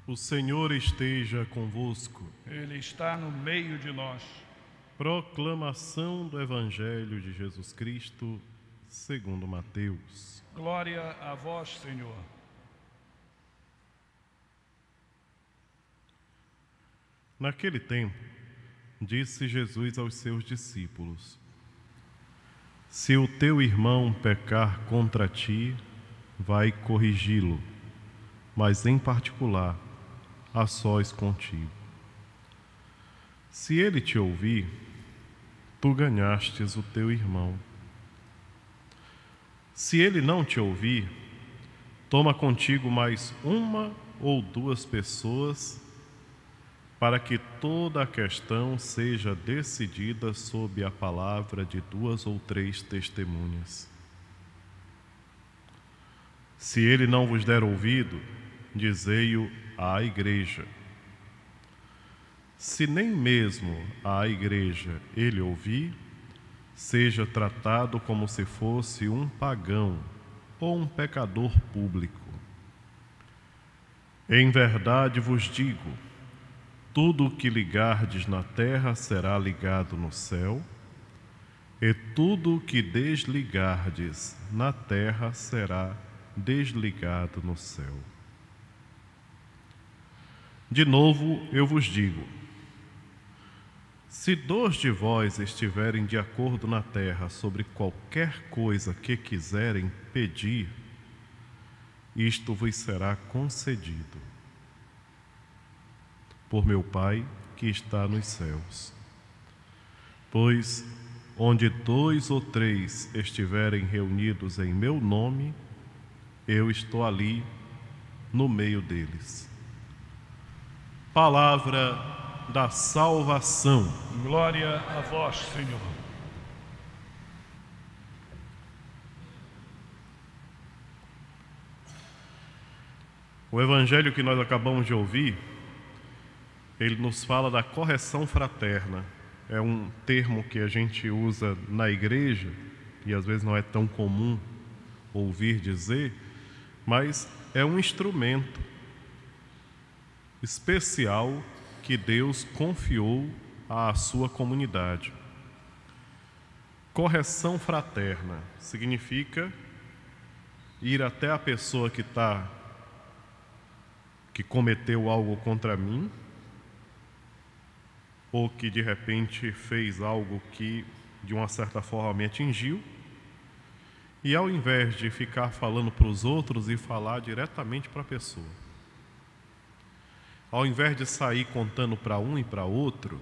O Senhor esteja convosco. Ele está no meio de nós. Proclamação do Evangelho de Jesus Cristo, segundo Mateus. Glória a vós, Senhor. Naquele tempo, disse Jesus aos seus discípulos: Se o teu irmão pecar contra ti, vai corrigi-lo, mas em particular, a sós contigo. Se ele te ouvir, tu ganhastes o teu irmão. Se ele não te ouvir, toma contigo mais uma ou duas pessoas, para que toda a questão seja decidida sob a palavra de 2 ou 3 testemunhas. Se ele não vos der ouvido, dizei-o à igreja. Se nem mesmo à igreja ele ouvir, seja tratado como se fosse um pagão ou um pecador público. Em verdade vos digo, tudo o que ligardes na terra será ligado no céu, e tudo o que desligardes na terra será desligado no céu. De novo eu vos digo, se 2 de vós estiverem de acordo na terra sobre qualquer coisa que quiserem pedir, isto vos será concedido por meu Pai que está nos céus. Pois onde 2 ou 3 estiverem reunidos em meu nome, eu estou ali no meio deles. Palavra da salvação. Glória a vós, Senhor. O evangelho que nós acabamos de ouvir, ele nos fala da correção fraterna. É um termo que a gente usa na igreja e às vezes não é tão comum ouvir dizer, mas é um instrumento especial que Deus confiou à sua comunidade. Correção fraterna significa ir até a pessoa que cometeu algo contra mim, ou que de repente fez algo que de uma certa forma me atingiu, e ao invés de ficar falando para os outros e falar diretamente para a pessoa, ao invés de sair contando para um e para outro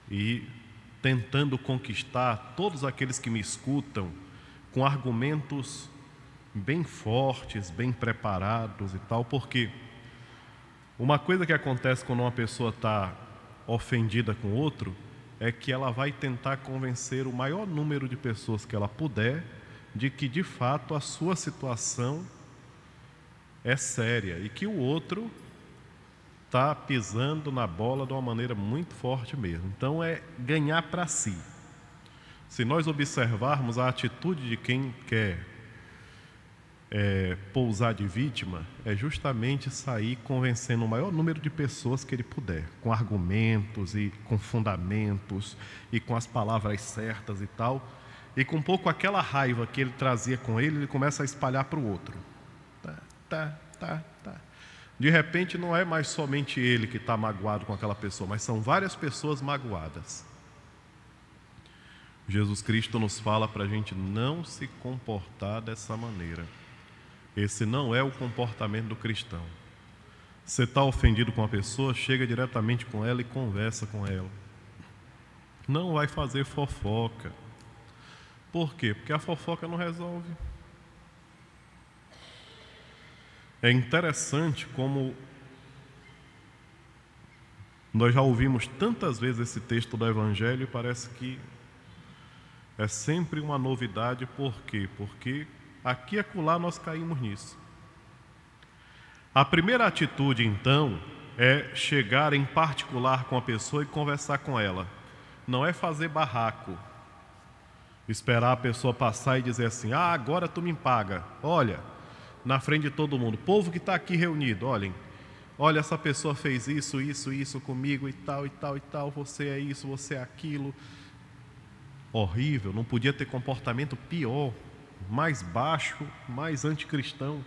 e tentando conquistar todos aqueles que me escutam com argumentos bem fortes, bem preparados e tal, porque uma coisa que acontece quando uma pessoa está ofendida com outro é que ela vai tentar convencer o maior número de pessoas que ela puder de que de fato a sua situação é séria e que o outro está pisando na bola de uma maneira muito forte mesmo. Então é ganhar para si. Se nós observarmos a atitude de quem quer pousar de vítima, é justamente sair convencendo o maior número de pessoas que ele puder, com argumentos e com fundamentos e com as palavras certas e tal, e com um pouco aquela raiva que ele trazia com ele, ele começa a espalhar para o outro. Tá. De repente não é mais somente ele que está magoado com aquela pessoa, mas são várias pessoas magoadas. Jesus Cristo nos fala para a gente não se comportar dessa maneira. Esse não é o comportamento do cristão. Você está ofendido com uma pessoa, chega diretamente com ela e conversa com ela. Não vai fazer fofoca. Por quê? Porque a fofoca não resolve. É interessante como nós já ouvimos tantas vezes esse texto do Evangelho e parece que é sempre uma novidade. Por quê? Porque aqui e acolá nós caímos nisso. A primeira atitude, então, é chegar em particular com a pessoa e conversar com ela. Não é fazer barraco, esperar a pessoa passar e dizer assim: agora tu me paga. Olha, na frente de todo mundo, povo que está aqui reunido, olhem, olha, essa pessoa fez isso, isso, isso comigo e tal, e tal, e tal, você é isso, você é aquilo. Horrível, não podia ter comportamento pior, mais baixo, mais anticristão.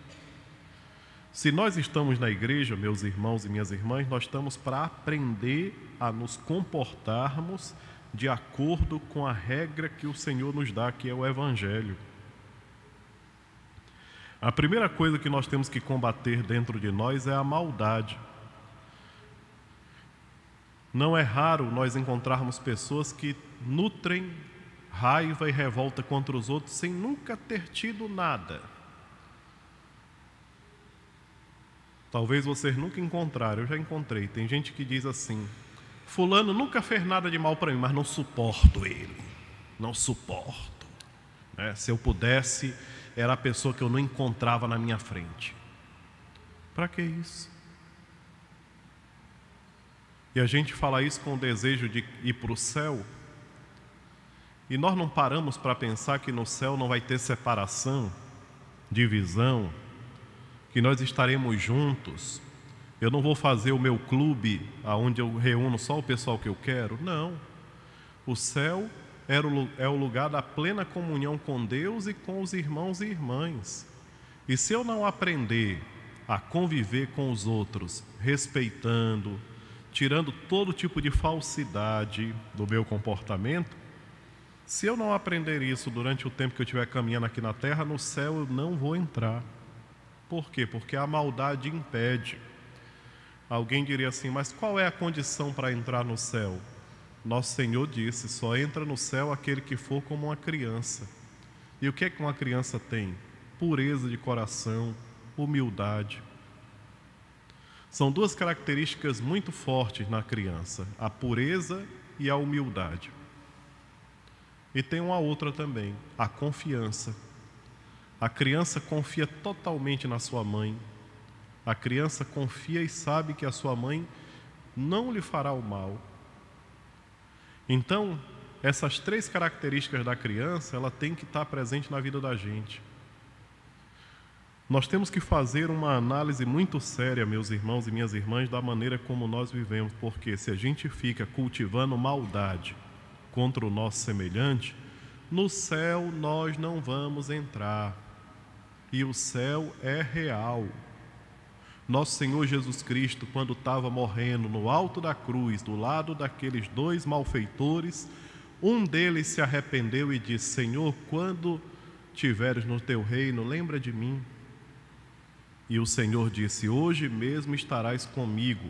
Se nós estamos na igreja, meus irmãos e minhas irmãs, nós estamos para aprender a nos comportarmos de acordo com a regra que o Senhor nos dá, que é o Evangelho. A primeira coisa que nós temos que combater dentro de nós é a maldade. Não é raro nós encontrarmos pessoas que nutrem raiva e revolta contra os outros sem nunca ter tido nada. Talvez vocês nunca encontraram, eu já encontrei. Tem gente que diz assim: fulano nunca fez nada de mal para mim, mas não suporto ele. Não suporto. Se eu pudesse, era a pessoa que eu não encontrava na minha frente. Para que isso? E a gente fala isso com o desejo de ir para o céu. E nós não paramos para pensar que no céu não vai ter separação, divisão, que nós estaremos juntos. Eu não vou fazer o meu clube onde eu reúno só o pessoal que eu quero. Não. O céu é o lugar da plena comunhão com Deus e com os irmãos e irmãs. E se eu não aprender a conviver com os outros, respeitando, tirando todo tipo de falsidade do meu comportamento, se eu não aprender isso durante o tempo que eu estiver caminhando aqui na terra, no céu eu não vou entrar. Por quê? Porque a maldade impede. Alguém diria assim: mas qual é a condição para entrar no céu? Nosso Senhor disse: só entra no céu aquele que for como uma criança. E o que é que uma criança tem? Pureza de coração, humildade. São duas características muito fortes na criança: a pureza e a humildade. E tem uma outra também, a confiança. A criança confia totalmente na sua mãe. A criança confia e sabe que a sua mãe não lhe fará o mal. Então, essas três características da criança, ela tem que estar presente na vida da gente. Nós temos que fazer uma análise muito séria, meus irmãos e minhas irmãs, da maneira como nós vivemos, porque se a gente fica cultivando maldade contra o nosso semelhante, no céu nós não vamos entrar. E o céu é real. Nosso Senhor Jesus Cristo, quando estava morrendo no alto da cruz, do lado daqueles dois malfeitores, um deles se arrependeu e disse: Senhor, quando tiveres no teu reino, lembra de mim. E o Senhor disse: hoje mesmo estarás comigo.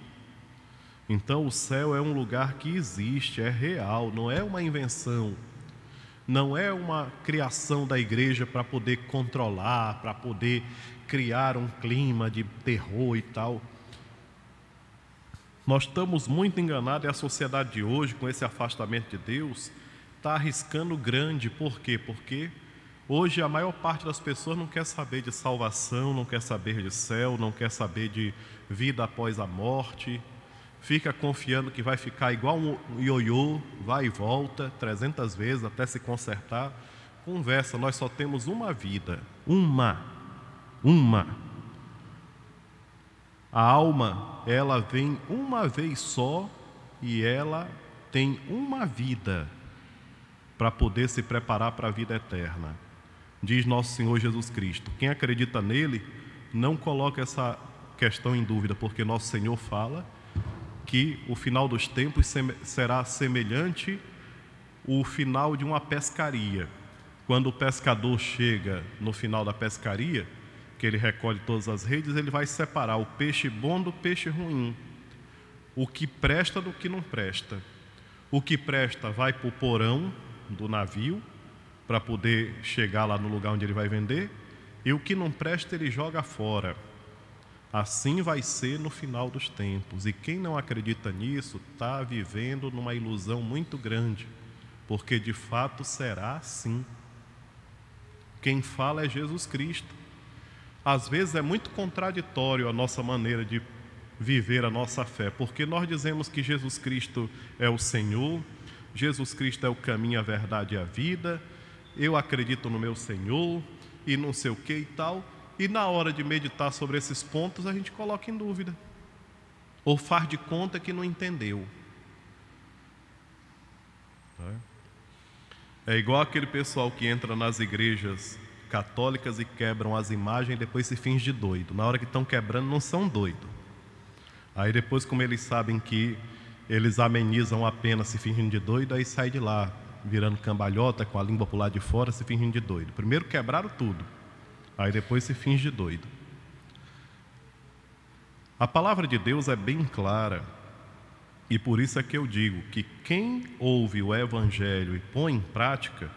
Então o céu é um lugar que existe, é real, não é uma invenção. Não é uma criação da igreja para poder controlar, para poder criar um clima de terror e tal. Nós estamos muito enganados, e a sociedade de hoje, com esse afastamento de Deus, está arriscando grande. Por quê? Porque hoje a maior parte das pessoas não quer saber de salvação, não quer saber de céu, não quer saber de vida após a morte. Fica confiando que vai ficar igual um ioiô, vai e volta 300 vezes até se consertar. Conversa, nós só temos uma vida, uma. A alma, ela vem uma vez só e ela tem uma vida para poder se preparar para a vida eterna. Diz nosso Senhor Jesus Cristo: quem acredita nele, não coloca essa questão em dúvida, porque nosso Senhor fala que o final dos tempos será semelhante ao final de uma pescaria. Quando o pescador chega no final da pescaria, que ele recolhe todas as redes, ele vai separar o peixe bom do peixe ruim, o que presta do que não presta. O que presta vai para o porão do navio, para poder chegar lá no lugar onde ele vai vender, e o que não presta ele joga fora. Assim vai ser no final dos tempos. E quem não acredita nisso está vivendo numa ilusão muito grande, porque de fato será assim. Quem fala é Jesus Cristo. Às vezes é muito contraditório a nossa maneira de viver a nossa fé, porque nós dizemos que Jesus Cristo é o Senhor, Jesus Cristo é o caminho, a verdade e a vida, eu acredito no meu Senhor e não sei o que e tal. E na hora de meditar sobre esses pontos, a gente coloca em dúvida. ou faz de conta que não entendeu. É igual aquele pessoal que entra nas igrejas católicas e quebram as imagens e depois se finge de doido. Na hora que estão quebrando, não são doidos. Aí depois, como eles sabem que eles amenizam a pena se fingindo de doido, aí sai de lá, virando cambalhota, com a língua para o lado de fora, se fingindo de doido. Primeiro quebraram tudo, aí depois se finge de doido. A palavra de Deus é bem clara, e por isso é que eu digo que quem ouve o Evangelho e põe em prática,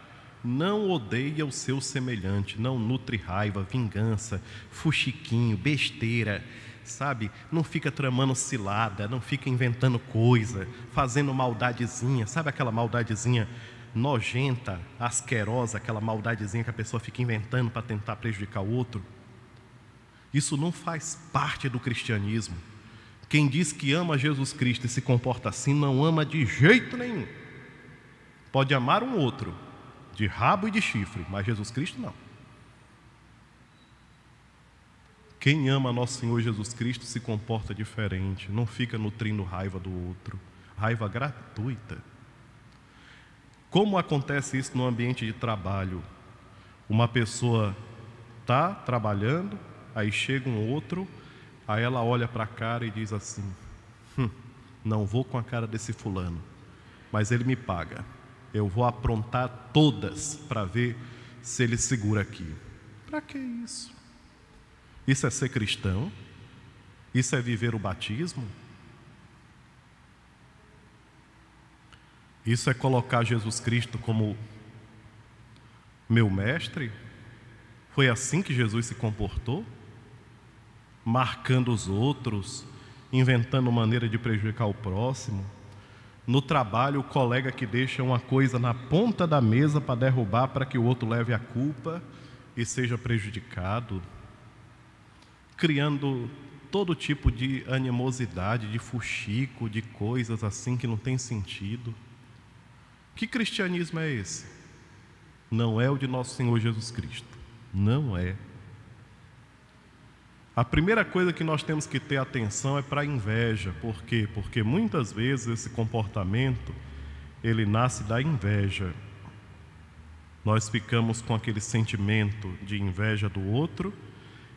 não odeia o seu semelhante, não nutre raiva, vingança, fuxiquinho, besteira, sabe? Não fica tramando cilada, não fica inventando coisa, fazendo maldadezinha, sabe aquela maldadezinha nojenta, asquerosa, aquela maldadezinha que a pessoa fica inventando para tentar prejudicar o outro? Isso não faz parte do cristianismo. Quem diz que ama Jesus Cristo e se comporta assim, não ama de jeito nenhum. Pode amar um outro, de rabo e de chifre, mas Jesus Cristo não. Quem ama nosso Senhor Jesus Cristo se comporta diferente, não fica nutrindo raiva do outro, raiva gratuita. Como acontece isso no ambiente de trabalho? Uma pessoa está trabalhando, aí chega um outro, aí ela olha para a cara e diz assim: não vou com a cara desse fulano, mas ele me paga. Eu vou aprontar todas para ver se ele segura aqui. Para que isso? Isso é ser cristão? Isso é viver o batismo? Isso é colocar Jesus Cristo como meu mestre? Foi assim que Jesus se comportou? Marcando os outros, inventando maneira de prejudicar o próximo? No trabalho, o colega que deixa uma coisa na ponta da mesa para derrubar, para que o outro leve a culpa e seja prejudicado, criando todo tipo de animosidade, de fuxico, de coisas assim que não tem sentido. Que cristianismo é esse? Não é o de nosso Senhor Jesus Cristo. Não é. A primeira coisa que nós temos que ter atenção é para a inveja. Por quê? Porque muitas vezes esse comportamento, ele nasce da inveja. Nós ficamos com aquele sentimento de inveja do outro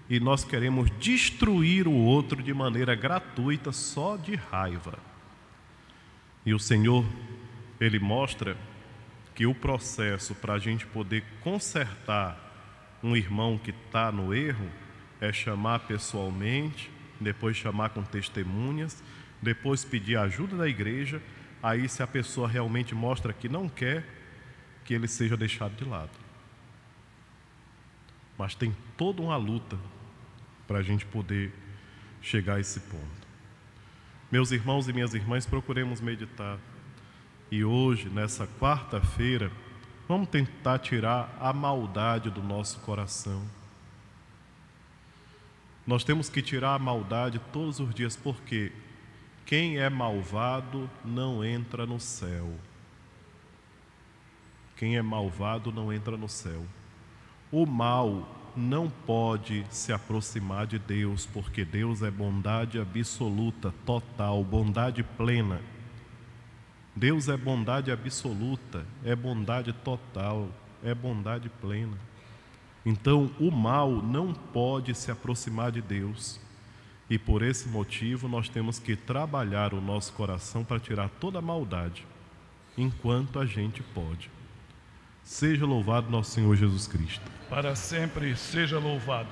e nós queremos destruir o outro de maneira gratuita, só de raiva. E o Senhor, Ele mostra que o processo para a gente poder consertar um irmão que está no erro é chamar pessoalmente, depois chamar com testemunhas, depois pedir a ajuda da igreja. Aí, se a pessoa realmente mostra que não quer, que ele seja deixado de lado. Mas tem toda uma luta para a gente poder chegar a esse ponto. Meus irmãos e minhas irmãs, procuremos meditar. E hoje, nessa quarta-feira, vamos tentar tirar a maldade do nosso coração. Nós temos que tirar a maldade todos os dias, porque quem é malvado não entra no céu. Quem é malvado não entra no céu. O mal não pode se aproximar de Deus, porque Deus é bondade absoluta, total, bondade plena. Deus é bondade absoluta, é bondade total, é bondade plena. Então, o mal não pode se aproximar de Deus. E por esse motivo, nós temos que trabalhar o nosso coração para tirar toda a maldade, enquanto a gente pode. Seja louvado nosso Senhor Jesus Cristo. Para sempre seja louvado.